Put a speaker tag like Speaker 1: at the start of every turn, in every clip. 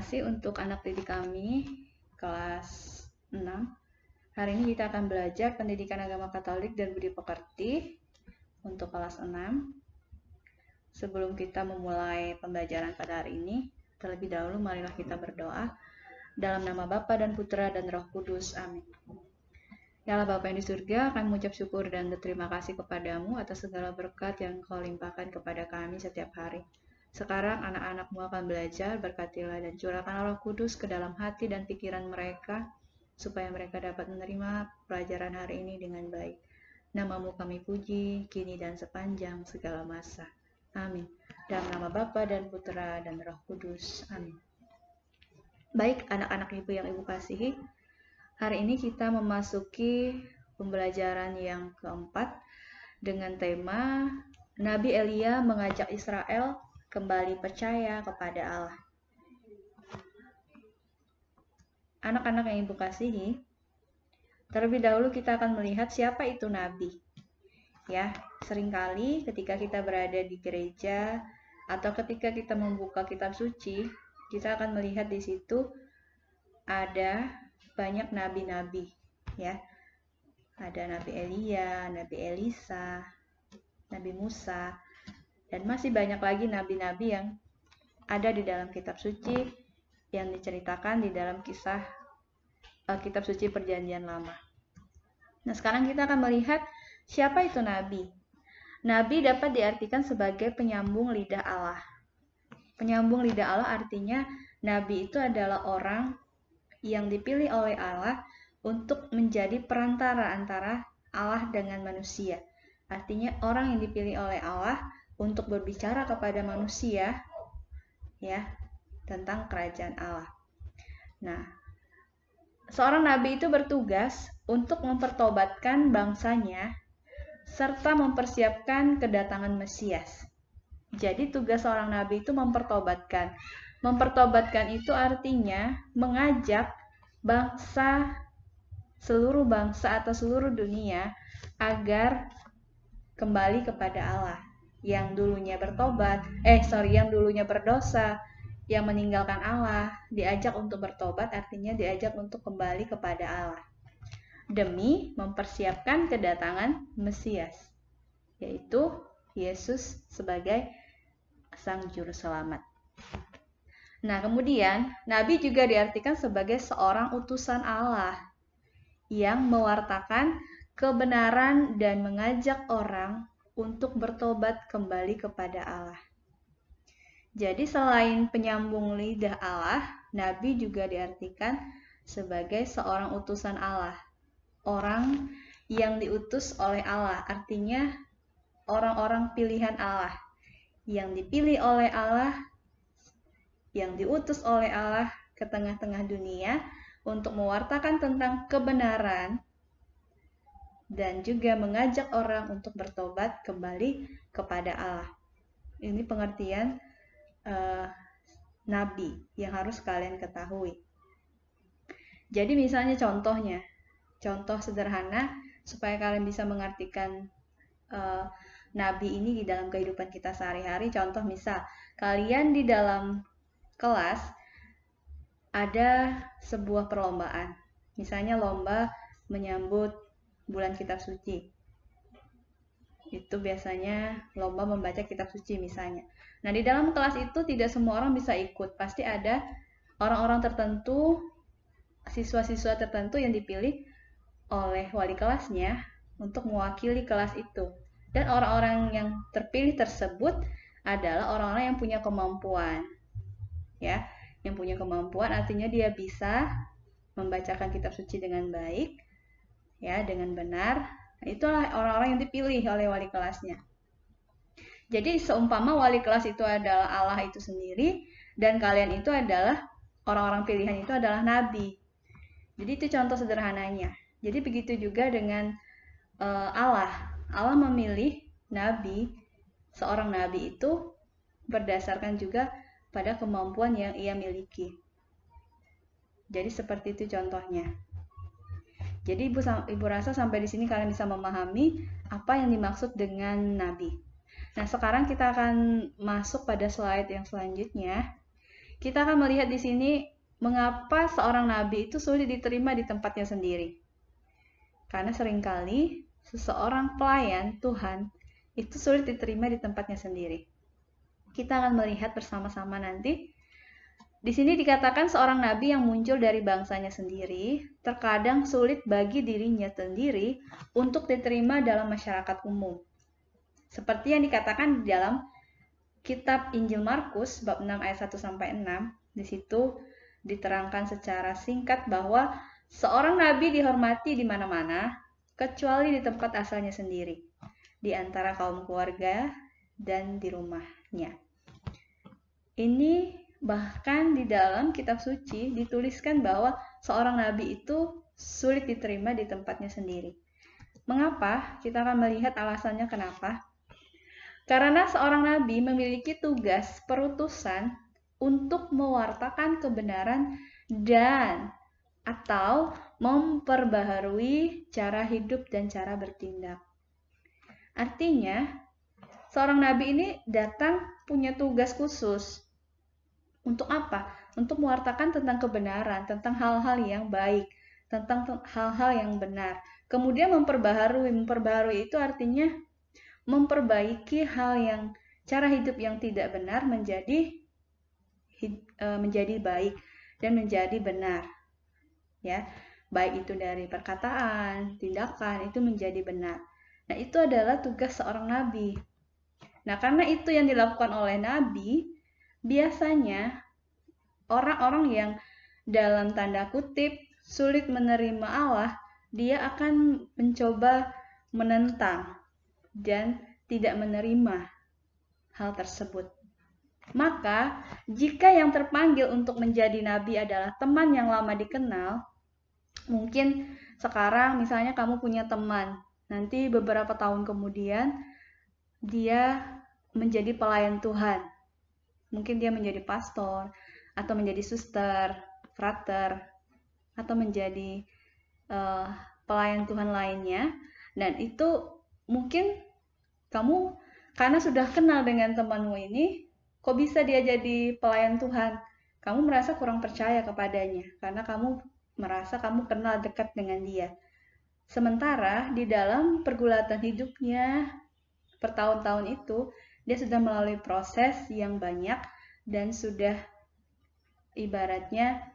Speaker 1: kasih untuk anak didik kami kelas 6. Hari ini kita akan belajar pendidikan agama Katolik dan budi pekerti untuk kelas 6. Sebelum kita memulai pembelajaran pada hari ini, terlebih dahulu marilah kita berdoa. Dalam nama Bapa dan Putra dan Roh Kudus. Amin. Ya Allah Bapa yang di surga, kami mengucap syukur dan berterima kasih kepadamu atas segala berkat yang Kau limpahkan kepada kami setiap hari. Sekarang anak-anakmu akan belajar, berkatilah dan curahkan Roh Kudus ke dalam hati dan pikiran mereka, supaya mereka dapat menerima pelajaran hari ini dengan baik. Namamu kami puji, kini dan sepanjang segala masa. Amin. Dalam nama Bapa dan Putra dan Roh Kudus. Amin. Baik, anak-anak ibu yang ibu kasihi, hari ini kita memasuki pembelajaran yang keempat dengan tema Nabi Elia mengajak Israel kembali percaya kepada Allah. Anak-anak yang ibu kasihi, terlebih dahulu kita akan melihat siapa itu Nabi. Ya, seringkali ketika kita berada di gereja atau ketika kita membuka kitab suci, kita akan melihat di situ ada banyak nabi-nabi, ya. Ada Nabi Elia, Nabi Elisa, Nabi Musa, dan masih banyak lagi nabi-nabi yang ada di dalam kitab suci yang diceritakan di dalam kisah kitab suci Perjanjian Lama. Nah, sekarang kita akan melihat siapa itu nabi. Nabi dapat diartikan sebagai penyambung lidah Allah. Penyambung lidah Allah artinya nabi itu adalah orang yang dipilih oleh Allah untuk menjadi perantara antara Allah dengan manusia. Artinya orang yang dipilih oleh Allah untuk berbicara kepada manusia ya tentang kerajaan Allah. Nah, seorang nabi itu bertugas untuk mempertobatkan bangsanya serta mempersiapkan kedatangan Mesias. Jadi tugas seorang nabi itu mempertobatkan. Mempertobatkan itu artinya mengajak seluruh bangsa atau seluruh dunia agar kembali kepada Allah. Yang dulunya yang dulunya berdosa, yang meninggalkan Allah, diajak untuk bertobat, artinya diajak untuk kembali kepada Allah. Demi mempersiapkan kedatangan Mesias, yaitu Yesus sebagai Sang Juru Selamat. Nah, kemudian Nabi juga diartikan sebagai seorang utusan Allah yang mewartakan kebenaran dan mengajak orang untuk bertobat kembali kepada Allah. Jadi selain penyambung lidah Allah, Nabi juga diartikan sebagai seorang utusan Allah. Orang yang diutus oleh Allah, artinya orang-orang pilihan Allah, yang dipilih oleh Allah, yang diutus oleh Allah ke tengah-tengah dunia untuk mewartakan tentang kebenaran dan juga mengajak orang untuk bertobat kembali kepada Allah. Ini pengertian Nabi yang harus kalian ketahui. Jadi misalnya contoh sederhana supaya kalian bisa mengartikan Nabi ini di dalam kehidupan kita sehari-hari. Contoh misal, kalian di dalam kelas ada sebuah perlombaan. Misalnya lomba menyambut bulan kitab suci. Itu biasanya lomba membaca kitab suci misalnya. Nah, di dalam kelas itu tidak semua orang bisa ikut. Pasti ada orang-orang tertentu, siswa-siswa tertentu yang dipilih oleh wali kelasnya untuk mewakili kelas itu. Dan orang-orang yang terpilih tersebut adalah orang-orang yang punya kemampuan. Ya, yang punya kemampuan artinya dia bisa membacakan kitab suci dengan baik, ya, dengan benar. Nah, itulah orang-orang yang dipilih oleh wali kelasnya. Jadi seumpama wali kelas itu adalah Allah itu sendiri dan kalian itu adalah orang-orang pilihan itu adalah nabi. Jadi itu contoh sederhananya. Jadi begitu juga dengan Allah. Allah memilih nabi, seorang nabi itu berdasarkan juga pada kemampuan yang ia miliki. Jadi seperti itu contohnya. Jadi ibu rasa sampai di sini kalian bisa memahami apa yang dimaksud dengan nabi. Nah, sekarang kita akan masuk pada slide yang selanjutnya, kita akan melihat di sini mengapa seorang nabi itu sulit diterima di tempatnya sendiri. Karena seringkali seseorang pelayan Tuhan itu sulit diterima di tempatnya sendiri. Kita akan melihat bersama-sama nanti. Di sini dikatakan seorang nabi yang muncul dari bangsanya sendiri terkadang sulit bagi dirinya sendiri untuk diterima dalam masyarakat umum. Seperti yang dikatakan di dalam kitab Injil Markus bab 6 ayat 1-6, di situ diterangkan secara singkat bahwa seorang nabi dihormati di mana-mana kecuali di tempat asalnya sendiri, di antara kaum keluarga dan di rumahnya. Ini bahkan di dalam kitab suci dituliskan bahwa seorang nabi itu sulit diterima di tempatnya sendiri. Mengapa? Kita akan melihat alasannya kenapa. Karena seorang nabi memiliki tugas perutusan untuk mewartakan kebenaran dan atau memperbaharui cara hidup dan cara bertindak. Artinya, seorang nabi ini datang punya tugas khusus. Untuk apa? Untuk mewartakan tentang kebenaran, tentang hal-hal yang baik, tentang hal-hal yang benar. Kemudian memperbaharui. Memperbaharui itu artinya memperbaiki hal yang cara hidup yang tidak benar menjadi baik dan menjadi benar. Ya, baik itu dari perkataan, tindakan itu menjadi benar. Nah, itu adalah tugas seorang nabi. Nah, karena itu yang dilakukan oleh nabi, biasanya orang-orang yang dalam tanda kutip sulit menerima Allah, dia akan mencoba menentang dan tidak menerima hal tersebut. Maka, jika yang terpanggil untuk menjadi nabi adalah teman yang lama dikenal, mungkin sekarang misalnya kamu punya teman, nanti beberapa tahun kemudian dia menjadi pelayan Tuhan. Mungkin dia menjadi pastor, atau menjadi suster, frater, atau menjadi pelayan Tuhan lainnya. Dan itu mungkin kamu karena sudah kenal dengan temanmu ini, kok bisa dia jadi pelayan Tuhan? Kamu merasa kurang percaya kepadanya, karena kamu merasa kamu kenal dekat dengan dia. Sementara di dalam pergulatan hidupnya, bertahun-tahun itu, dia sudah melalui proses yang banyak dan sudah ibaratnya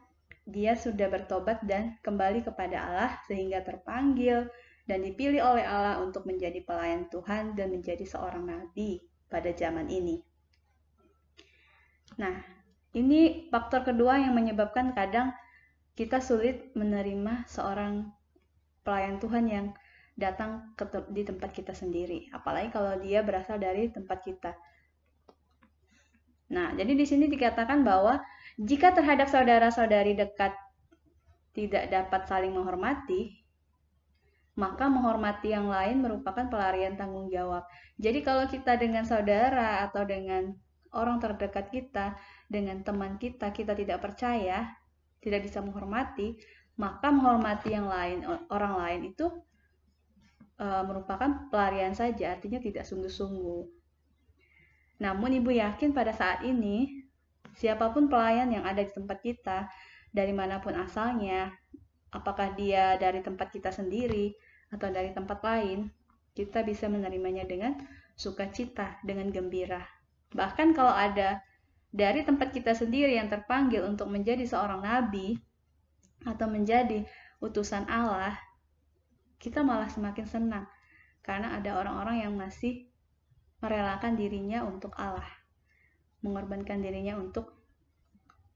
Speaker 1: dia sudah bertobat dan kembali kepada Allah sehingga terpanggil dan dipilih oleh Allah untuk menjadi pelayan Tuhan dan menjadi seorang nabi pada zaman ini. Nah, ini faktor kedua yang menyebabkan kadang kita sulit menerima seorang pelayan Tuhan yang datang di tempat kita sendiri, apalagi kalau dia berasal dari tempat kita. Nah, jadi di sini dikatakan bahwa jika terhadap saudara-saudari dekat tidak dapat saling menghormati, maka menghormati yang lain merupakan pelarian tanggung jawab. Jadi kalau kita dengan saudara atau dengan orang terdekat kita, dengan teman kita, kita tidak percaya, tidak bisa menghormati, maka menghormati yang lain, orang lain itu merupakan pelarian saja, artinya tidak sungguh-sungguh. Namun Ibu yakin pada saat ini, siapapun pelayan yang ada di tempat kita, dari manapun asalnya, apakah dia dari tempat kita sendiri atau dari tempat lain, kita bisa menerimanya dengan sukacita, dengan gembira. Bahkan kalau ada dari tempat kita sendiri yang terpanggil untuk menjadi seorang nabi atau menjadi utusan Allah, kita malah semakin senang karena ada orang-orang yang masih merelakan dirinya untuk Allah, mengorbankan dirinya untuk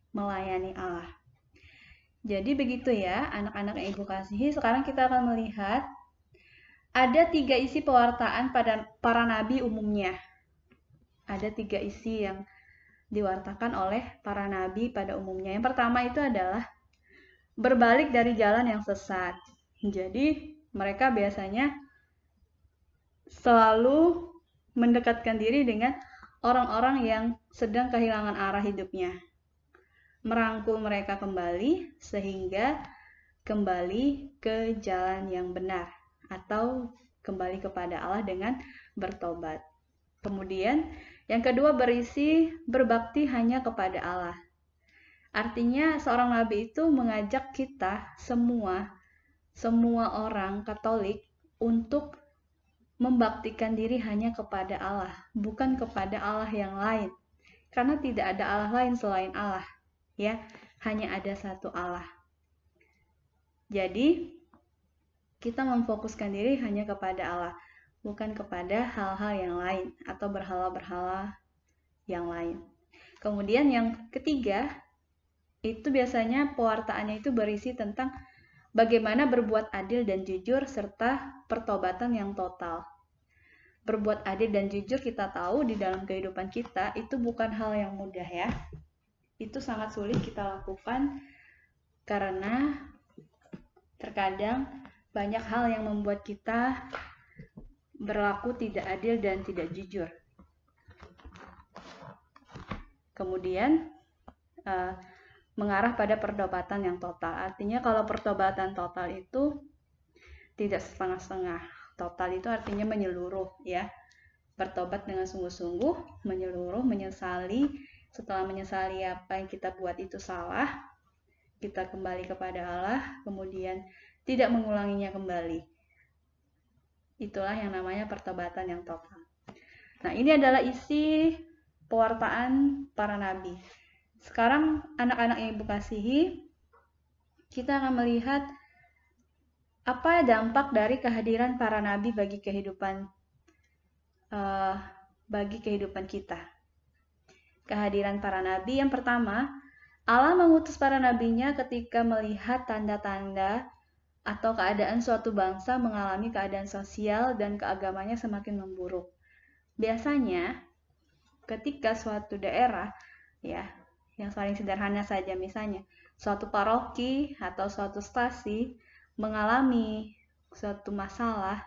Speaker 1: melayani Allah. Jadi begitu ya anak-anak yang Ibu kasihi. Sekarang kita akan melihat ada 3 isi pewartaan pada para nabi umumnya. Ada 3 isi yang diwartakan oleh para nabi pada umumnya. Yang pertama itu adalah berbalik dari jalan yang sesat. Jadi mereka biasanya selalu mendekatkan diri dengan orang-orang yang sedang kehilangan arah hidupnya. Merangkul mereka kembali sehingga kembali ke jalan yang benar atau kembali kepada Allah dengan bertobat. Kemudian yang kedua berisi berbakti hanya kepada Allah. Artinya seorang nabi itu mengajak kita semua orang Katolik untuk membaktikan diri hanya kepada Allah, bukan kepada Allah yang lain. Karena tidak ada Allah lain selain Allah, ya. Hanya ada satu Allah. Jadi, kita memfokuskan diri hanya kepada Allah, bukan kepada hal-hal yang lain atau berhala-berhala yang lain. Kemudian yang ketiga, itu biasanya pewartaannya itu berisi tentang bagaimana berbuat adil dan jujur serta pertobatan yang total. Berbuat adil dan jujur kita tahu di dalam kehidupan kita itu bukan hal yang mudah ya. Itu sangat sulit kita lakukan karena terkadang banyak hal yang membuat kita berlaku tidak adil dan tidak jujur. Kemudian mengarah pada pertobatan yang total. Artinya kalau pertobatan total itu tidak setengah-setengah. Total itu artinya menyeluruh ya. Bertobat dengan sungguh-sungguh, menyeluruh, menyesali. Setelah menyesali apa yang kita buat itu salah, kita kembali kepada Allah, kemudian tidak mengulanginya kembali. Itulah yang namanya pertobatan yang total. Nah, ini adalah isi pewartaan para nabi. Sekarang anak-anak yang Ibu kasihi, kita akan melihat apa dampak dari kehadiran para nabi bagi kehidupan kita. Kehadiran para nabi yang pertama, Allah mengutus para nabinya ketika melihat tanda-tanda atau keadaan suatu bangsa mengalami keadaan sosial dan keagamannya semakin memburuk. Biasanya ketika suatu daerah ya, yang paling sederhana saja misalnya suatu paroki atau suatu stasi mengalami suatu masalah,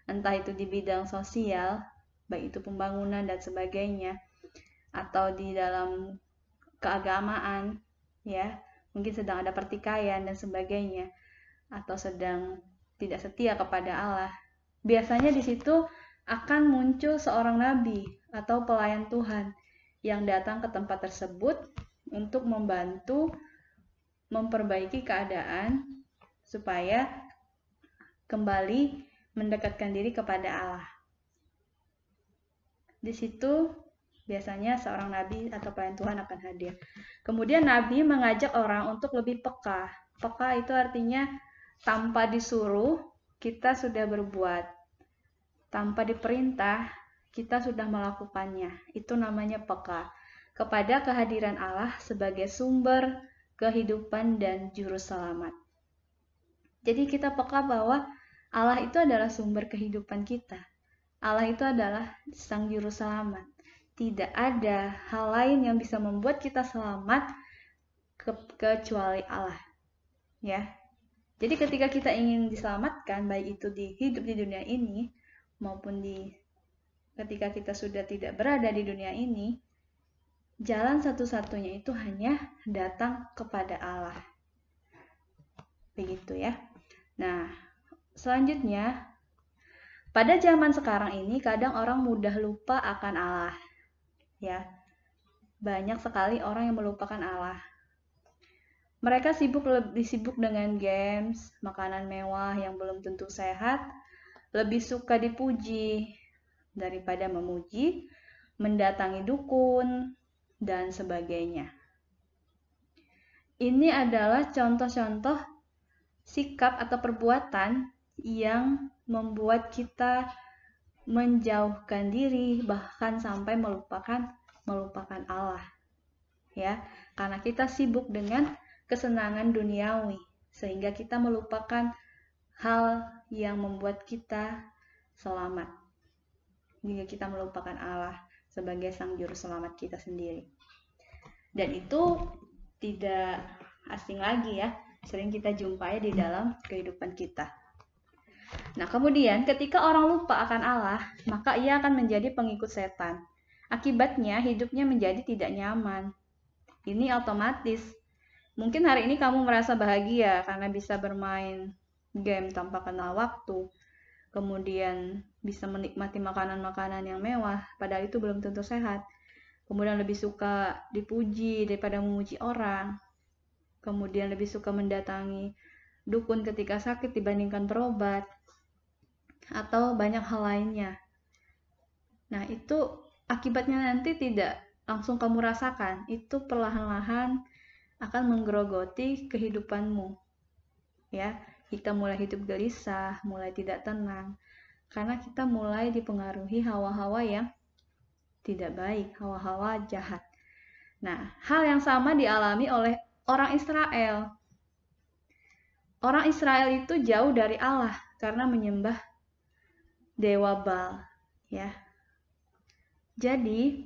Speaker 1: entah itu di bidang sosial, baik itu pembangunan dan sebagainya, atau di dalam keagamaan, ya, mungkin sedang ada pertikaian dan sebagainya, atau sedang tidak setia kepada Allah. Biasanya di situ akan muncul seorang nabi atau pelayan Tuhan yang datang ke tempat tersebut untuk membantu memperbaiki keadaan supaya kembali mendekatkan diri kepada Allah. Di situ biasanya seorang nabi atau pelayan Tuhan akan hadir. Kemudian nabi mengajak orang untuk lebih peka. Peka itu artinya tanpa disuruh kita sudah berbuat. Tanpa diperintah kita sudah melakukannya. Itu namanya peka kepada kehadiran Allah sebagai sumber kehidupan dan juru selamat. Jadi kita peka bahwa Allah itu adalah sumber kehidupan kita. Allah itu adalah sang juru selamat. Tidak ada hal lain yang bisa membuat kita selamat kecuali Allah. Ya. Jadi ketika kita ingin diselamatkan, baik itu hidup di dunia ini maupun ketika kita sudah tidak berada di dunia ini, jalan satu-satunya itu hanya datang kepada Allah. Begitu ya. Nah, selanjutnya pada zaman sekarang ini kadang orang mudah lupa akan Allah. Ya. Banyak sekali orang yang melupakan Allah. Mereka lebih sibuk dengan games, makanan mewah yang belum tentu sehat, lebih suka dipuji daripada memuji, mendatangi dukun, dan sebagainya. Ini adalah contoh-contoh sikap atau perbuatan yang membuat kita menjauhkan diri, bahkan sampai melupakan Allah. Ya, karena kita sibuk dengan kesenangan duniawi, sehingga kita melupakan hal yang membuat kita selamat. Hingga kita melupakan Allah sebagai sang juru selamat kita sendiri. Dan itu tidak asing lagi ya, sering kita jumpai di dalam kehidupan kita. Nah, kemudian ketika orang lupa akan Allah, maka ia akan menjadi pengikut setan. Akibatnya hidupnya menjadi tidak nyaman. Ini otomatis. Mungkin hari ini kamu merasa bahagia karena bisa bermain game tanpa kenal waktu. Kemudian bisa menikmati makanan-makanan yang mewah, padahal itu belum tentu sehat. kemudian lebih suka dipuji daripada memuji orang, kemudian lebih suka mendatangi dukun ketika sakit dibandingkan berobat, atau banyak hal lainnya. Nah, itu akibatnya nanti tidak langsung kamu rasakan, itu perlahan-lahan akan menggerogoti kehidupanmu. Ya, kita mulai hidup gelisah, mulai tidak tenang, karena kita mulai dipengaruhi hawa-hawa yang tidak baik, hawa-hawa jahat. Nah, hal yang sama dialami oleh orang Israel. Orang Israel itu jauh dari Allah karena menyembah dewa Baal, ya. Jadi,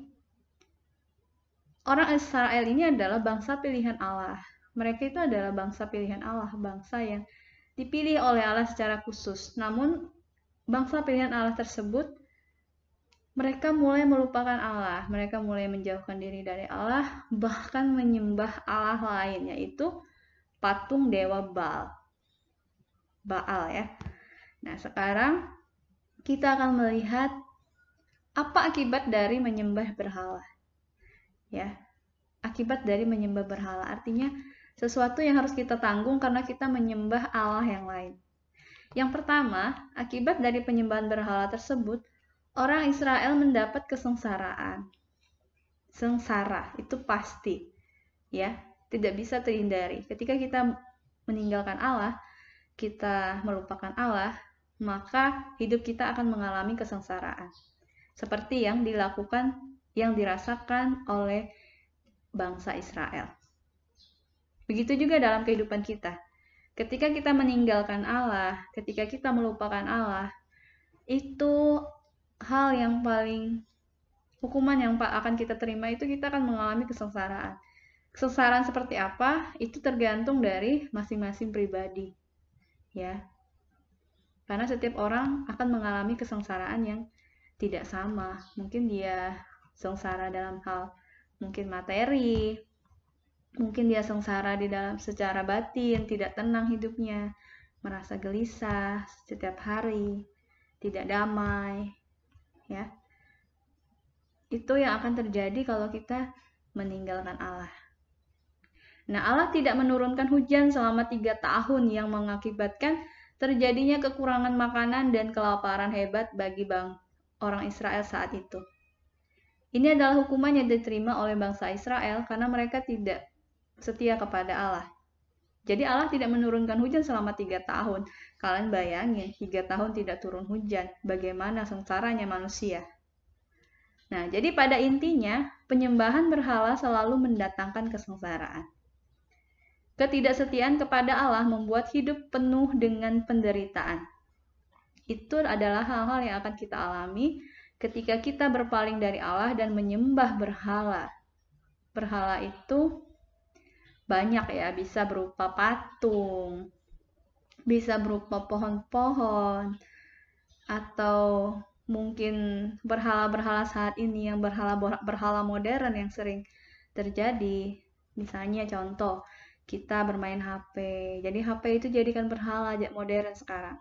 Speaker 1: orang Israel ini adalah bangsa pilihan Allah. Mereka itu adalah bangsa pilihan Allah, bangsa yang dipilih oleh Allah secara khusus. Namun, bangsa pilihan Allah tersebut, mereka mulai melupakan Allah. Mereka mulai menjauhkan diri dari Allah, bahkan menyembah Allah lain, yaitu patung dewa Baal. Baal, ya. Nah, sekarang kita akan melihat apa akibat dari menyembah berhala. Ya, akibat dari menyembah berhala artinya sesuatu yang harus kita tanggung karena kita menyembah Allah yang lain. Yang pertama, akibat dari penyembahan berhala tersebut, orang Israel mendapat kesengsaraan. Sengsara itu pasti, ya, tidak bisa terhindari. Ketika kita meninggalkan Allah, kita melupakan Allah, maka hidup kita akan mengalami kesengsaraan. Seperti yang dirasakan oleh bangsa Israel. Begitu juga dalam kehidupan kita. Ketika kita meninggalkan Allah, ketika kita melupakan Allah, itu hal yang paling, hukuman yang akan kita terima itu kita akan mengalami kesengsaraan. Kesengsaraan seperti apa? Itu tergantung dari masing-masing pribadi. Ya. Karena setiap orang akan mengalami kesengsaraan yang tidak sama. Mungkin dia sengsara dalam hal mungkin materi, mungkin dia sengsara di dalam secara batin, tidak tenang hidupnya, merasa gelisah setiap hari, tidak damai, ya. Itu yang akan terjadi kalau kita meninggalkan Allah. Nah, Allah tidak menurunkan hujan selama 3 tahun yang mengakibatkan terjadinya kekurangan makanan dan kelaparan hebat bagi orang Israel saat itu. Ini adalah hukuman yang diterima oleh bangsa Israel karena mereka tidak setia kepada Allah. Jadi Allah tidak menurunkan hujan selama 3 tahun. Kalian bayangin, 3 tahun tidak turun hujan. Bagaimana sengsaranya manusia? Nah, jadi pada intinya, penyembahan berhala selalu mendatangkan kesengsaraan. Ketidaksetiaan kepada Allah membuat hidup penuh dengan penderitaan. Itu adalah hal-hal yang akan kita alami ketika kita berpaling dari Allah dan menyembah berhala. Berhala itu banyak ya, bisa berupa patung, bisa berupa pohon-pohon, atau mungkin berhala-berhala saat ini yang berhala modern yang sering terjadi. Misalnya contoh, kita bermain HP. Jadi HP itu jadikan berhala modern sekarang.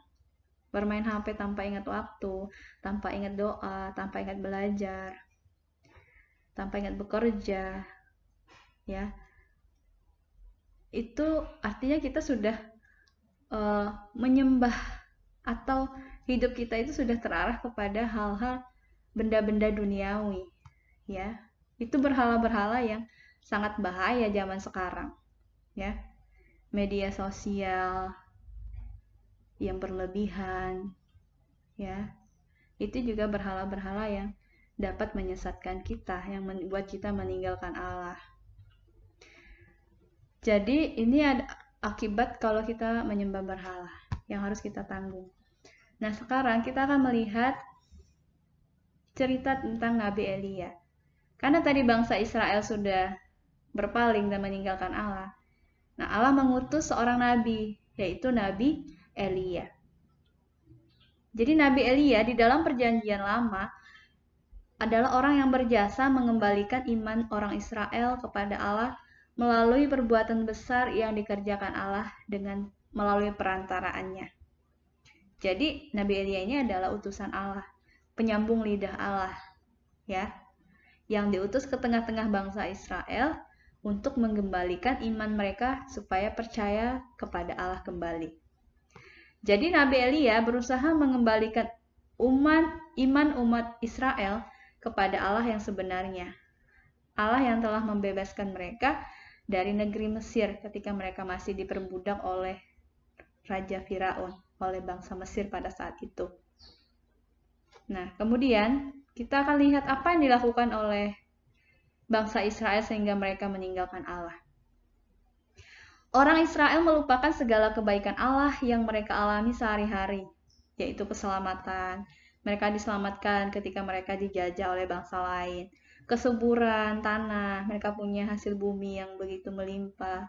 Speaker 1: Bermain HP tanpa ingat waktu, tanpa ingat doa, tanpa ingat belajar, tanpa ingat bekerja, ya. Itu artinya kita sudah menyembah, atau hidup kita itu sudah terarah kepada hal-hal benda-benda duniawi, ya. Itu berhala-berhala yang sangat bahaya zaman sekarang, ya. Media sosial yang berlebihan, ya, itu juga berhala-berhala yang dapat menyesatkan kita, yang membuat kita meninggalkan Allah. Jadi ini ada akibat kalau kita menyembah berhala yang harus kita tanggung. Nah, sekarang kita akan melihat cerita tentang Nabi Elia. Karena tadi bangsa Israel sudah berpaling dan meninggalkan Allah. Nah, Allah mengutus seorang nabi, yaitu Nabi Elia. Jadi Nabi Elia di dalam perjanjian lama adalah orang yang berjasa mengembalikan iman orang Israel kepada Allah melalui perbuatan besar yang dikerjakan Allah dengan melalui perantaraannya. Jadi Nabi Elia ini adalah utusan Allah, penyambung lidah Allah, ya, yang diutus ke tengah-tengah bangsa Israel untuk mengembalikan iman mereka supaya percaya kepada Allah kembali. Jadi Nabi Elia berusaha mengembalikan iman umat Israel kepada Allah yang sebenarnya. Allah yang telah membebaskan mereka dari negeri Mesir ketika mereka masih diperbudak oleh Raja Firaun, oleh bangsa Mesir pada saat itu. Nah, kemudian kita akan lihat apa yang dilakukan oleh bangsa Israel sehingga mereka meninggalkan Allah. Orang Israel melupakan segala kebaikan Allah yang mereka alami sehari-hari, yaitu keselamatan. Mereka diselamatkan ketika mereka dijajah oleh bangsa lain. Kesuburan tanah, mereka punya hasil bumi yang begitu melimpah,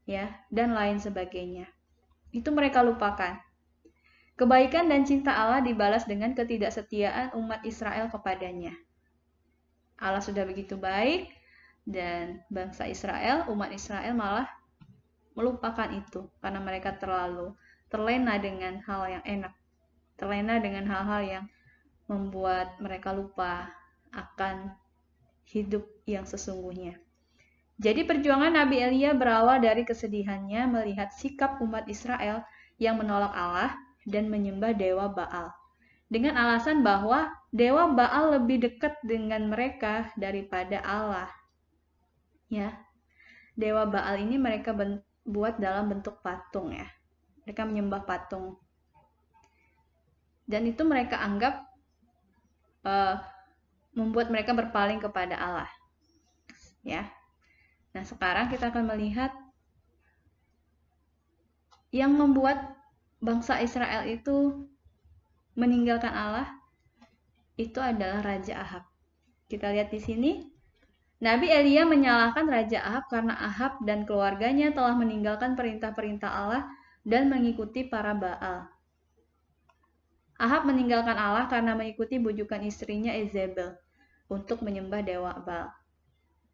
Speaker 1: ya, dan lain sebagainya. Itu mereka lupakan. Kebaikan dan cinta Allah dibalas dengan ketidaksetiaan umat Israel kepadanya. Allah sudah begitu baik, dan bangsa Israel, umat Israel malah melupakan itu karena mereka terlalu terlena dengan hal yang enak, terlena dengan hal-hal yang membuat mereka lupa akan hidup yang sesungguhnya. Jadi perjuangan Nabi Elia berawal dari kesedihannya melihat sikap umat Israel yang menolak Allah dan menyembah dewa Baal, dengan alasan bahwa dewa Baal lebih dekat dengan mereka daripada Allah. Ya, dewa Baal ini mereka buat dalam bentuk patung, ya. Mereka menyembah patung. Dan itu mereka anggap membuat mereka berpaling kepada Allah. Ya. Nah, sekarang kita akan melihat yang membuat bangsa Israel itu meninggalkan Allah itu adalah Raja Ahab. Kita lihat di sini, Nabi Elia menyalahkan Raja Ahab karena Ahab dan keluarganya telah meninggalkan perintah-perintah Allah dan mengikuti para Baal. Ahab meninggalkan Allah karena mengikuti bujukan istrinya Yezebel untuk menyembah dewa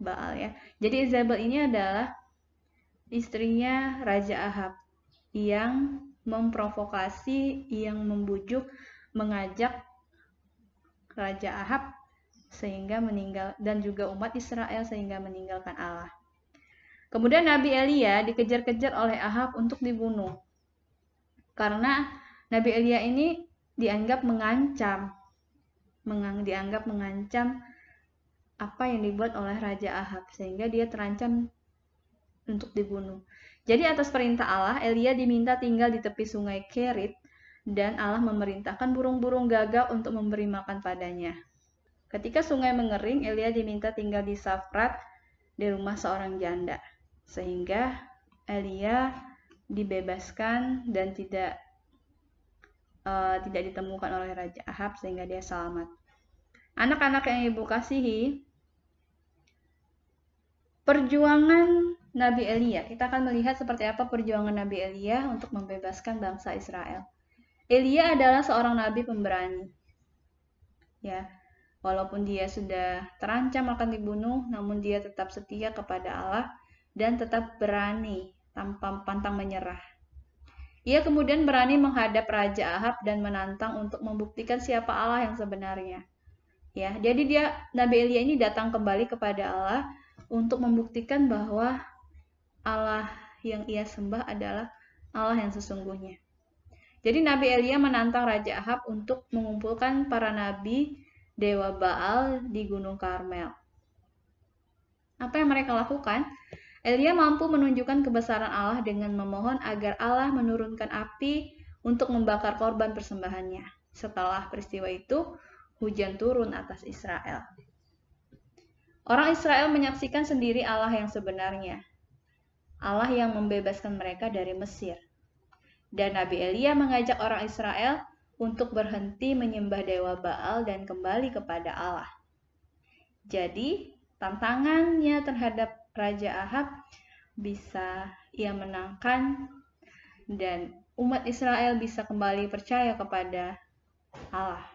Speaker 1: Baal, ya. Jadi Yezebel ini adalah istrinya Raja Ahab yang memprovokasi, yang membujuk, mengajak Raja Ahab sehingga meninggal, dan juga umat Israel sehingga meninggalkan Allah. Kemudian Nabi Elia dikejar-kejar oleh Ahab untuk dibunuh. Karena Nabi Elia ini dianggap mengancam apa yang dibuat oleh Raja Ahab, sehingga dia terancam untuk dibunuh. Jadi atas perintah Allah, Elia diminta tinggal di tepi sungai Kerit, dan Allah memerintahkan burung-burung gagak untuk memberi makan padanya. Ketika sungai mengering, Elia diminta tinggal di Safrat, di rumah seorang janda, sehingga Elia dibebaskan dan tidak ditemukan oleh Raja Ahab, sehingga dia selamat. Anak-anak yang ibu kasihi, perjuangan Nabi Elia, kita akan melihat seperti apa perjuangan Nabi Elia untuk membebaskan bangsa Israel. Elia adalah seorang nabi pemberani. Ya, walaupun dia sudah terancam akan dibunuh, namun dia tetap setia kepada Allah dan tetap berani tanpa pantang menyerah. Ia kemudian berani menghadap Raja Ahab dan menantang untuk membuktikan siapa Allah yang sebenarnya. Ya, jadi Nabi Elia ini datang kembali kepada Allah untuk membuktikan bahwa Allah yang ia sembah adalah Allah yang sesungguhnya. Jadi Nabi Elia menantang Raja Ahab untuk mengumpulkan para nabi dewa Baal di Gunung Karmel. Apa yang mereka lakukan? Elia mampu menunjukkan kebesaran Allah dengan memohon agar Allah menurunkan api untuk membakar korban persembahannya. Setelah peristiwa itu, hujan turun atas Israel. Orang Israel menyaksikan sendiri Allah yang sebenarnya, Allah yang membebaskan mereka dari Mesir. Dan Nabi Elia mengajak orang Israel untuk berhenti menyembah dewa Baal dan kembali kepada Allah. Jadi, tantangannya terhadap Raja Ahab bisa ia menangkan, dan umat Israel bisa kembali percaya kepada Allah.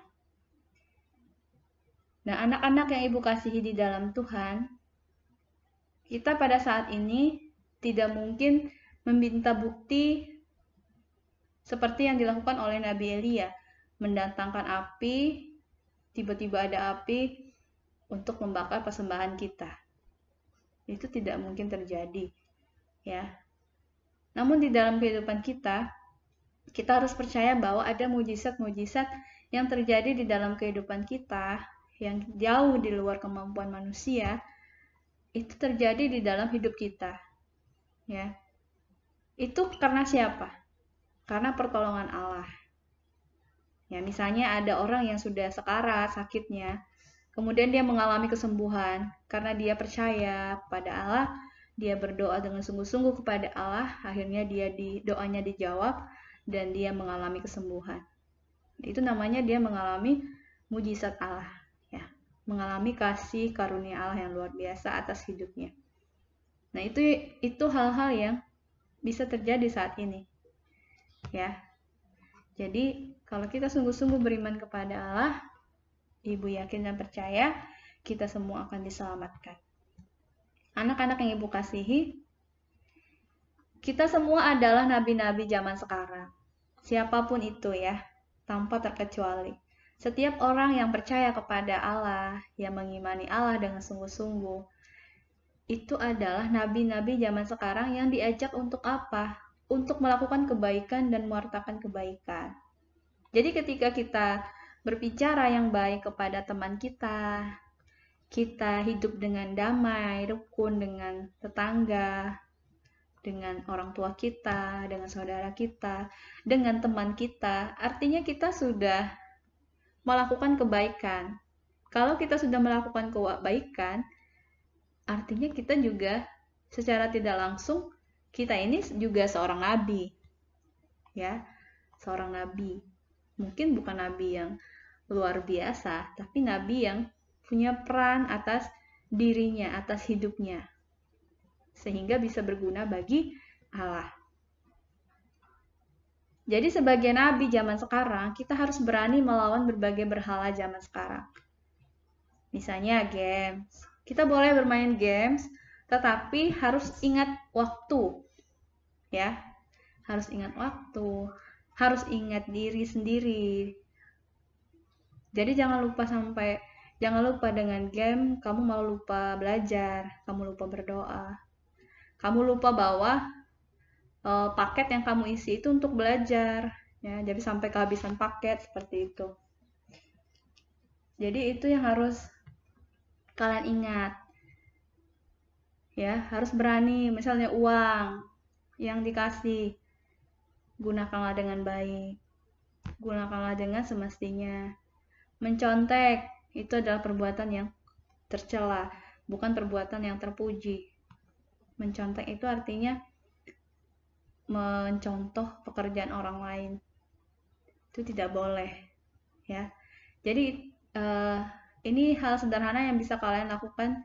Speaker 1: Nah, anak-anak yang ibu kasihi di dalam Tuhan, kita pada saat ini tidak mungkin meminta bukti seperti yang dilakukan oleh Nabi Elia, mendatangkan api, tiba-tiba ada api, untuk membakar persembahan kita. Itu tidak mungkin terjadi, ya. Namun di dalam kehidupan kita harus percaya bahwa ada mujizat-mujizat yang terjadi di dalam kehidupan kita yang jauh di luar kemampuan manusia. Itu terjadi di dalam hidup kita, ya. Itu karena siapa? Karena pertolongan Allah. Ya, misalnya ada orang yang sudah sekarat sakitnya, kemudian dia mengalami kesembuhan karena dia percaya pada Allah, dia berdoa dengan sungguh-sungguh kepada Allah, akhirnya doanya dijawab dan dia mengalami kesembuhan. Itu namanya dia mengalami mujizat Allah, ya, mengalami kasih karunia Allah yang luar biasa atas hidupnya. Nah, itu hal-hal yang bisa terjadi saat ini, ya. Jadi kalau kita sungguh-sungguh beriman kepada Allah, Ibu yakin dan percaya kita semua akan diselamatkan. Anak-anak yang Ibu kasihi, kita semua adalah nabi-nabi zaman sekarang. Siapapun itu, ya, tanpa terkecuali. Setiap orang yang percaya kepada Allah, yang mengimani Allah dengan sungguh-sungguh, itu adalah nabi-nabi zaman sekarang yang diajak untuk apa? Untuk melakukan kebaikan dan mewartakan kebaikan. Jadi ketika kita berbicara yang baik kepada teman kita hidup dengan damai, rukun dengan tetangga, dengan orang tua kita, dengan saudara kita, dengan teman kita, artinya kita sudah melakukan kebaikan. Kalau kita sudah melakukan kebaikan, artinya kita juga secara tidak langsung, kita ini juga seorang nabi, ya, seorang nabi. Mungkin bukan nabi yang luar biasa, tapi nabi yang punya peran atas dirinya, atas hidupnya, sehingga bisa berguna bagi Allah. Jadi sebagai nabi zaman sekarang, kita harus berani melawan berbagai berhala zaman sekarang. Misalnya games. Kita boleh bermain games, tetapi harus ingat waktu, ya. Harus ingat waktu, harus ingat diri sendiri. Jadi jangan lupa dengan game, kamu malah lupa belajar, kamu lupa berdoa. Kamu lupa bahwa paket yang kamu isi itu untuk belajar, ya. Jadi sampai kehabisan paket seperti itu. Jadi itu yang harus kalian ingat. Ya, harus berani, misalnya uang yang dikasih, gunakanlah dengan baik. Gunakanlah dengan semestinya. Mencontek itu adalah perbuatan yang tercela, bukan perbuatan yang terpuji. Mencontek itu artinya mencontoh pekerjaan orang lain. Itu tidak boleh, ya. Jadi ini hal sederhana yang bisa kalian lakukan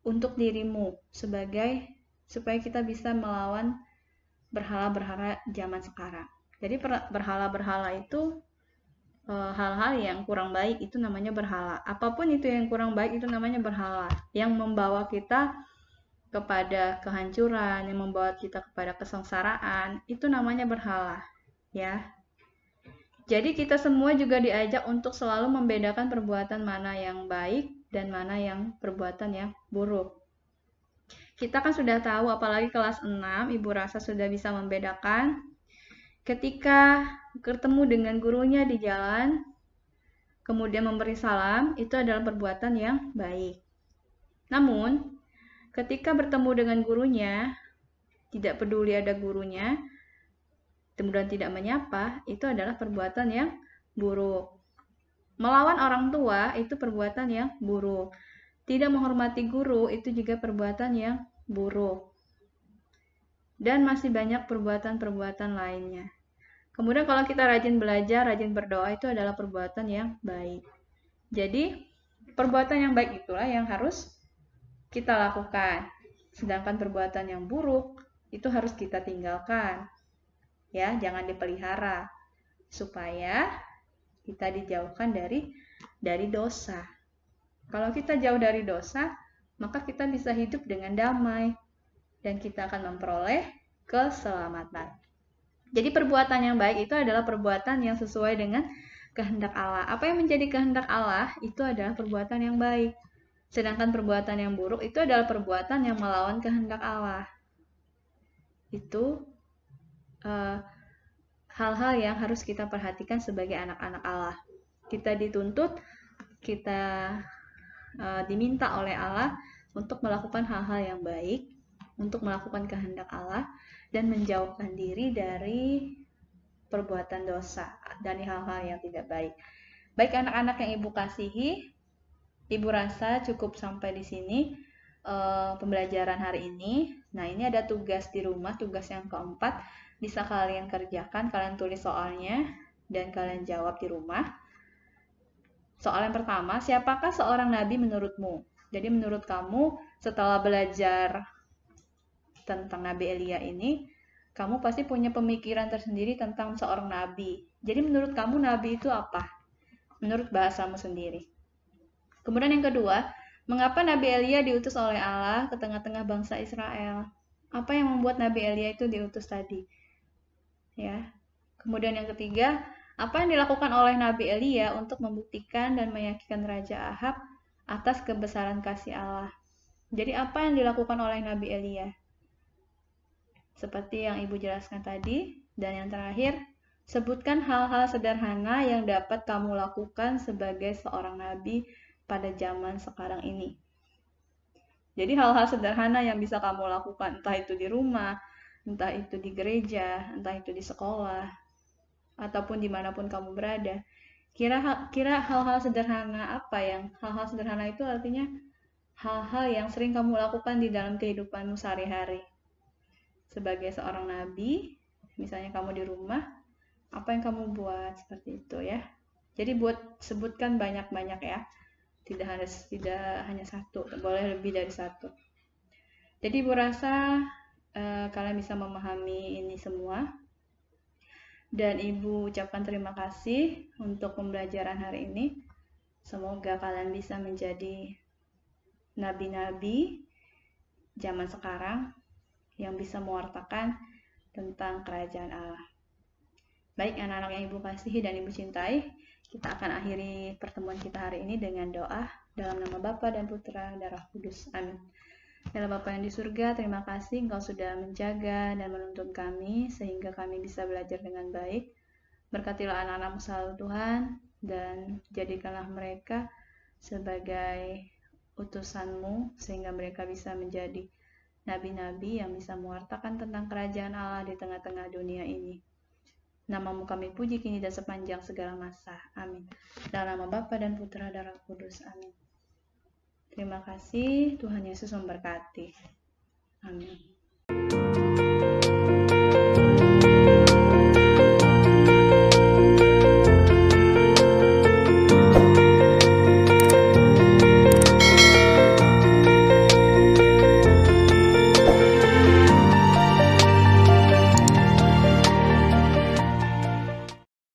Speaker 1: untuk dirimu supaya kita bisa melawan berhala-berhala zaman sekarang. Jadi berhala-berhala itu hal-hal yang kurang baik, itu namanya berhala. Apapun itu yang kurang baik itu namanya berhala, yang membawa kita kepada kehancuran, yang membawa kita kepada kesengsaraan, itu namanya berhala, ya. Jadi kita semua juga diajak untuk selalu membedakan perbuatan mana yang baik dan mana yang perbuatan yang buruk. Kita kan sudah tahu, apalagi kelas 6, Ibu rasa sudah bisa membedakan ketika bertemu dengan gurunya di jalan, kemudian memberi salam, itu adalah perbuatan yang baik. Namun, ketika bertemu dengan gurunya, tidak peduli ada gurunya, kemudian tidak menyapa, itu adalah perbuatan yang buruk. Melawan orang tua itu perbuatan yang buruk. Tidak menghormati guru itu juga perbuatan yang buruk. Dan masih banyak perbuatan-perbuatan lainnya. Kemudian kalau kita rajin belajar, rajin berdoa, itu adalah perbuatan yang baik. Jadi, perbuatan yang baik itulah yang harus kita lakukan. Sedangkan perbuatan yang buruk itu harus kita tinggalkan. Ya, jangan dipelihara supaya kita dijauhkan dari dosa. Kalau kita jauh dari dosa, maka kita bisa hidup dengan damai dan kita akan memperoleh keselamatan. Jadi perbuatan yang baik itu adalah perbuatan yang sesuai dengan kehendak Allah. Apa yang menjadi kehendak Allah itu adalah perbuatan yang baik. Sedangkan perbuatan yang buruk itu adalah perbuatan yang melawan kehendak Allah. Itu hal-hal yang harus kita perhatikan sebagai anak-anak Allah. Kita dituntut, kita diminta oleh Allah untuk melakukan hal-hal yang baik, untuk melakukan kehendak Allah, dan menjauhkan diri dari perbuatan dosa, dari hal-hal yang tidak baik. Baik anak-anak yang Ibu kasihi, Ibu rasa cukup sampai di sini pembelajaran hari ini. Nah, ini ada tugas di rumah, tugas yang keempat. Bisa kalian kerjakan, kalian tulis soalnya, dan kalian jawab di rumah. Soal yang pertama, siapakah seorang nabi menurutmu? Jadi menurut kamu, setelah belajar tentang Nabi Elia ini, kamu pasti punya pemikiran tersendiri tentang seorang nabi. Jadi menurut kamu nabi itu apa? Menurut bahasamu sendiri. Kemudian yang kedua, mengapa Nabi Elia diutus oleh Allah ke tengah-tengah bangsa Israel? Apa yang membuat Nabi Elia itu diutus tadi? Ya. Kemudian yang ketiga, apa yang dilakukan oleh Nabi Elia untuk membuktikan dan meyakinkan Raja Ahab atas kebesaran kasih Allah? Jadi apa yang dilakukan oleh Nabi Elia? Seperti yang Ibu jelaskan tadi. Dan yang terakhir, sebutkan hal-hal sederhana yang dapat kamu lakukan sebagai seorang nabi pada zaman sekarang ini. Jadi hal-hal sederhana yang bisa kamu lakukan, entah itu di rumah, entah itu di gereja, entah itu di sekolah, ataupun dimanapun kamu berada. Kira hal-hal sederhana apa yang? Hal-hal sederhana itu artinya hal-hal yang sering kamu lakukan di dalam kehidupanmu sehari-hari. Sebagai seorang nabi, misalnya kamu di rumah, apa yang kamu buat seperti itu ya. Jadi sebutkan banyak-banyak ya. Tidak hanya satu, boleh lebih dari satu. Jadi Ibu rasa kalian bisa memahami ini semua. Dan Ibu ucapkan terima kasih untuk pembelajaran hari ini. Semoga kalian bisa menjadi nabi-nabi zaman sekarang yang bisa mewartakan tentang kerajaan Allah. Baik anak-anak yang Ibu kasihi dan Ibu cintai, kita akan akhiri pertemuan kita hari ini dengan doa dalam nama Bapa dan Putra dan Roh Kudus. Amin. Ya Bapa yang di surga, terima kasih Engkau sudah menjaga dan menuntun kami sehingga kami bisa belajar dengan baik. Berkatilah anak-anak-Mu selalu Tuhan, dan jadikanlah mereka sebagai utusan-Mu sehingga mereka bisa menjadi nabi-nabi yang bisa mewartakan tentang kerajaan Allah di tengah-tengah dunia ini. Nama-Mu kami puji kini dan sepanjang segala masa. Amin. Dalam nama Bapa dan Putra dan Roh Kudus. Amin. Terima kasih. Tuhan Yesus memberkati. Amin.